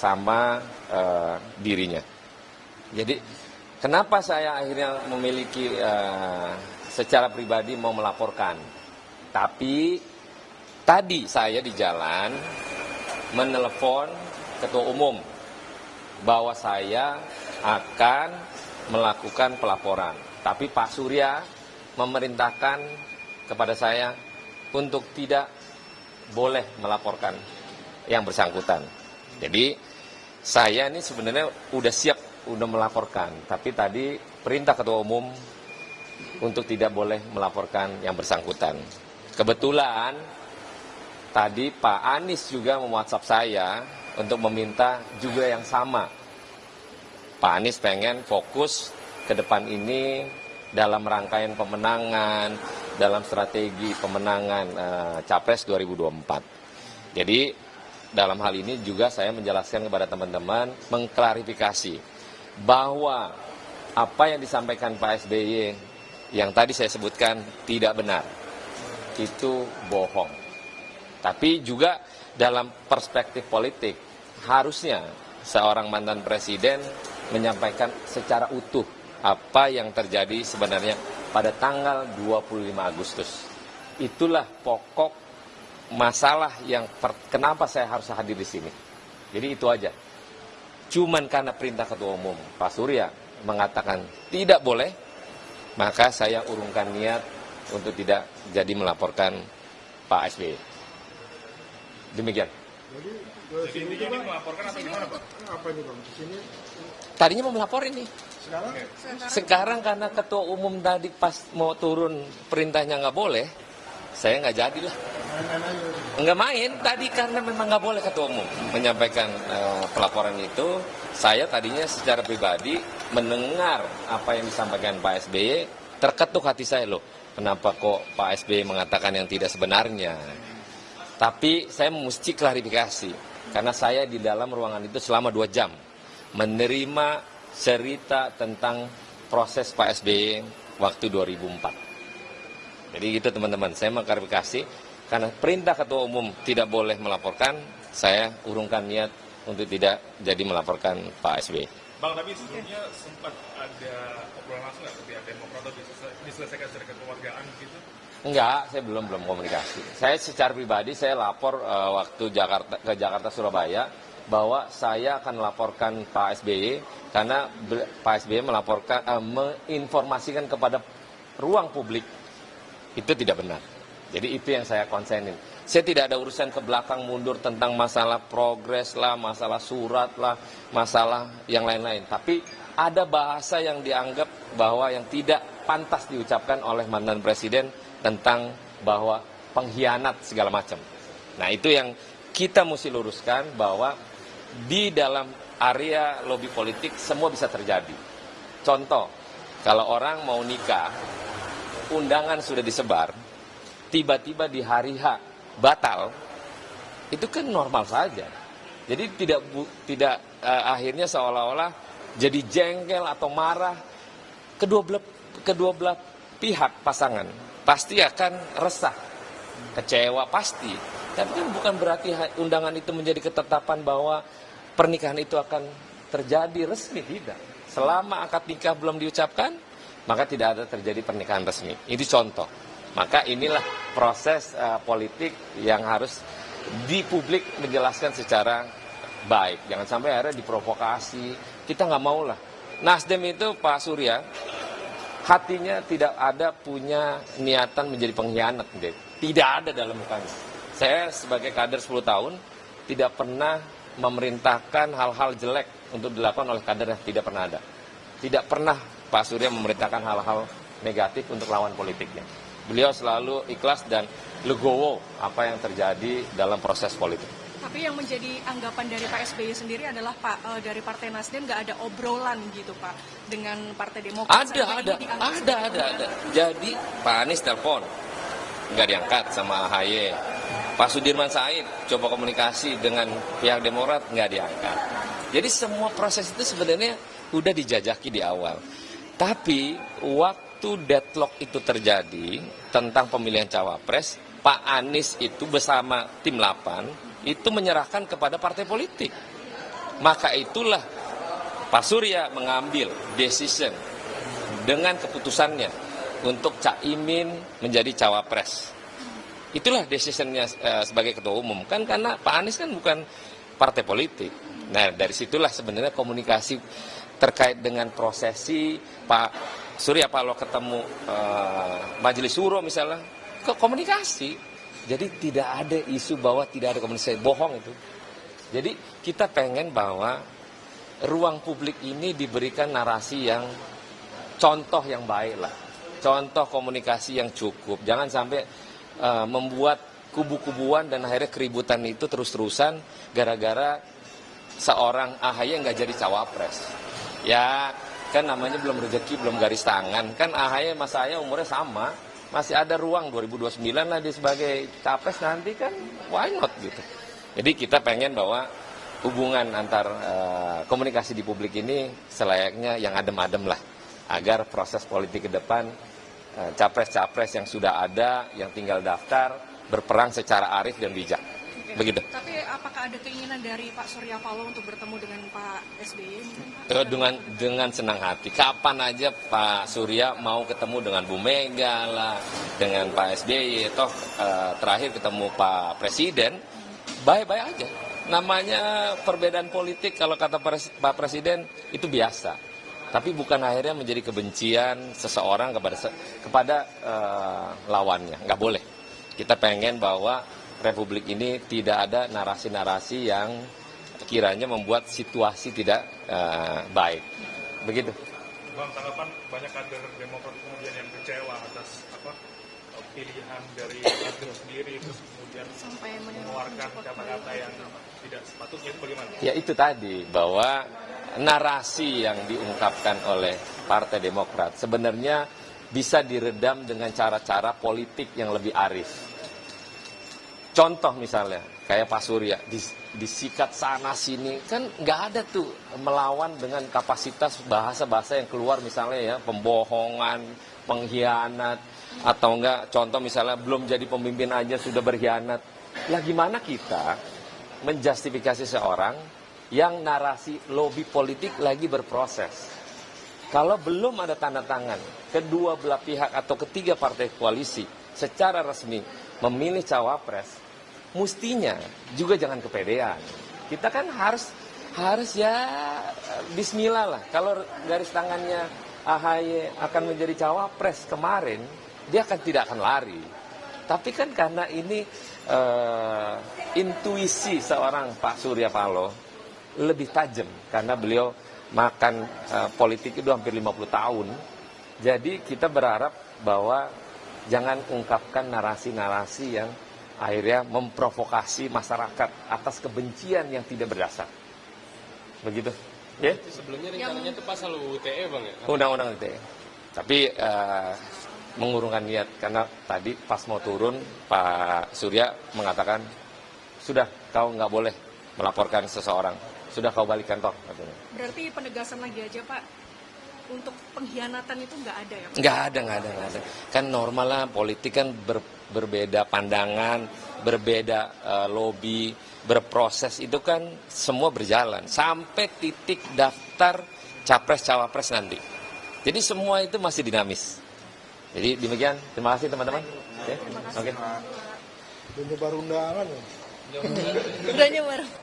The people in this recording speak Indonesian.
sama dirinya. Jadi kenapa saya akhirnya memiliki secara pribadi mau melaporkan. Tapi tadi saya di jalan menelepon ketua umum bahwa saya akan melakukan pelaporan. Tapi Pak Surya memerintahkan kepada saya untuk tidak boleh melaporkan yang bersangkutan. Jadi saya ini sebenarnya udah siap, udah melaporkan. Tapi tadi perintah ketua umum untuk tidak boleh melaporkan yang bersangkutan. Kebetulan tadi Pak Anies juga mem-WhatsApp saya untuk meminta juga yang sama. Pak Anies pengen fokus ke depan ini dalam rangkaian pemenangan, dalam strategi pemenangan Capres 2024. Jadi dalam hal ini juga saya menjelaskan kepada teman-teman, mengklarifikasi bahwa apa yang disampaikan Pak SBY yang tadi saya sebutkan tidak benar. Itu bohong. Tapi juga dalam perspektif politik, harusnya seorang mantan presiden menyampaikan secara utuh apa yang terjadi sebenarnya pada tanggal 25 Agustus. Itulah pokok masalah yang kenapa saya harus hadir di sini. Jadi itu aja. Cuman karena perintah ketua umum Pak Surya mengatakan tidak boleh, maka saya urungkan niat untuk tidak jadi melaporkan Pak SBY. Demikian. Jadi ini melaporkan atau gimana, Pak? Apa ini, Bang? Di sini tadinya mau melapor ini. Sekarang Karena ketua umum tadi pas mau turun perintahnya nggak boleh, saya nggak jadilah. Nggak main tadi karena memang nggak boleh ketua umum menyampaikan pelaporan itu. Saya tadinya secara pribadi mendengar apa yang disampaikan Pak SBY, terketuk hati saya loh. Kenapa kok Pak SBY mengatakan yang tidak sebenarnya? Tapi saya mesti klarifikasi. Karena saya di dalam ruangan itu selama 2 jam menerima cerita tentang proses Pak SBY waktu 2004. Jadi gitu teman-teman, saya mengklarifikasi karena perintah ketua umum tidak boleh melaporkan, saya urungkan niat untuk tidak jadi melaporkan Pak SBY. Bang, tapi sebelumnya sempat ada obrolan langsung nggak ketika Demokrat atau diselesaikan secara kekeluargaan gitu? Enggak, saya belum komunikasi. Saya secara pribadi saya lapor waktu ke Jakarta Surabaya bahwa saya akan melaporkan Pak SBY karena Pak SBY menginformasikan kepada ruang publik itu tidak benar. Jadi itu yang saya konsenin. Saya tidak ada urusan ke belakang mundur tentang masalah progres lah, masalah surat lah, masalah yang lain-lain. Tapi ada bahasa yang dianggap bahwa yang tidak pantas diucapkan oleh mantan presiden tentang bahwa pengkhianat segala macam. Nah itu yang kita mesti luruskan bahwa di dalam area lobi politik semua bisa terjadi. Contoh, kalau orang mau nikah, undangan sudah disebar, tiba-tiba di hari H batal, itu kan normal saja. Jadi tidak akhirnya seolah-olah jadi jengkel atau marah kedua belah pihak pasangan. Pasti akan resah, kecewa pasti. Tapi kan bukan berarti undangan itu menjadi ketetapan bahwa pernikahan itu akan terjadi resmi, tidak. Selama akad nikah belum diucapkan, maka tidak ada terjadi pernikahan resmi. Ini contoh. Maka inilah proses politik yang harus di publik menjelaskan secara baik. Jangan sampai akhirnya diprovokasi. Kita nggak mau lah. Nasdem itu Pak Surya, hatinya tidak ada punya niatan menjadi pengkhianat. Tidak ada dalam mukanya. Saya sebagai kader 10 tahun tidak pernah memerintahkan hal-hal jelek untuk dilakukan oleh kader yang tidak pernah ada. Tidak pernah Pak Surya memerintahkan hal-hal negatif untuk lawan politiknya. Beliau selalu ikhlas dan legowo apa yang terjadi dalam proses politik. Tapi yang menjadi anggapan dari Pak SBY sendiri adalah dari Partai Nasdem nggak ada obrolan gitu Pak dengan Partai Demokrat. Ada. Jadi Pak Anies telepon, nggak diangkat sama AHY. Pak Sudirman Said coba komunikasi dengan pihak Demokrat, nggak diangkat. Jadi semua proses itu sebenarnya udah dijajaki di awal. Tapi waktu deadlock itu terjadi tentang pemilihan cawapres, Pak Anies itu bersama tim 8 itu menyerahkan kepada partai politik. Maka itulah Pak Surya mengambil decision dengan keputusannya untuk Caimin menjadi cawapres. Itulah decisionnya sebagai ketua umum. Kan karena Pak Anies kan bukan partai politik. Nah, dari situlah sebenarnya komunikasi terkait dengan prosesi Pak Surya Paloh ketemu Majelis Suro misalnya, ke komunikasi. Jadi tidak ada isu bahwa tidak ada komunikasi, bohong itu. Jadi kita pengen bahwa ruang publik ini diberikan narasi yang contoh yang baik lah. Contoh komunikasi yang cukup. Jangan sampai membuat kubu-kubuan dan akhirnya keributan itu terus-terusan gara-gara seorang AHY nggak jadi cawapres. Ya kan namanya belum rezeki, belum garis tangan. Kan AHY sama saya umurnya sama. Masih ada ruang 2029 lah dia sebagai capres nanti kan, why not gitu. Jadi kita pengen bahwa hubungan antar komunikasi di publik ini selayaknya yang adem-adem lah. Agar proses politik ke depan capres-capres yang sudah ada, yang tinggal daftar, berperang secara arif dan bijak. Begitu. Tapi apakah ada keinginan dari Pak Surya Paloh untuk bertemu dengan Pak SBY? Dengan senang hati. Kapan aja Pak Surya mau ketemu dengan Bu Mega lah, dengan Pak SBY, toh terakhir ketemu Pak Presiden, baik-baik aja. Namanya perbedaan politik kalau kata Pak Presiden itu biasa. Tapi bukan akhirnya menjadi kebencian seseorang kepada lawannya. Nggak boleh. Kita pengen bahwa Republik ini tidak ada narasi-narasi yang kiranya membuat situasi tidak baik. Begitu. Bang, tanggapan banyak kader Demokrat kemudian yang kecewa atas pilihan dari kader sendiri, terus kemudian Sampai mengeluarkan kata-kata yang tidak sepatutnya, itu bagaimana? Ya itu tadi, bahwa narasi yang diungkapkan oleh Partai Demokrat sebenarnya bisa diredam dengan cara-cara politik yang lebih arif. Contoh misalnya, kayak Pak Surya, disikat sana sini, kan nggak ada tuh melawan dengan kapasitas bahasa-bahasa yang keluar misalnya ya, pembohongan, pengkhianat, atau enggak contoh misalnya belum jadi pemimpin aja sudah berkhianat. Lah gimana kita menjustifikasi seorang yang narasi lobby politik lagi berproses? Kalau belum ada tanda tangan kedua belah pihak atau ketiga partai koalisi secara resmi memilih cawapres, mestinya juga jangan kepedean. Kita kan harus ya bismillah lah. Kalau garis tangannya AHY akan menjadi cawapres kemarin, dia tidak akan lari. Tapi kan karena ini intuisi seorang Pak Surya Paloh lebih tajam karena beliau makan politik itu hampir 50 tahun. Jadi kita berharap bahwa jangan ungkapkan narasi-narasi yang akhirnya memprovokasi masyarakat atas kebencian yang tidak berdasar. Begitu. Ya? Sebelumnya rencananya itu pasal UTE Bang ya? Undang-undang UTE. Tapi mengurungkan niat karena tadi pas mau turun Pak Surya mengatakan sudah kau nggak boleh melaporkan seseorang, sudah kau balik kantor katanya. Berarti penegasan lagi aja Pak, untuk pengkhianatan itu nggak ada ya Pak? Nggak ada. Kan normal lah, politik kan berbeda pandangan, berbeda lobby, berproses itu kan semua berjalan sampai titik daftar capres-cawapres nanti. Jadi semua itu masih dinamis. Jadi demikian, terima kasih teman-teman. Terima kasih. Oke. Udah nyebar undangan ya? Udah nyebar.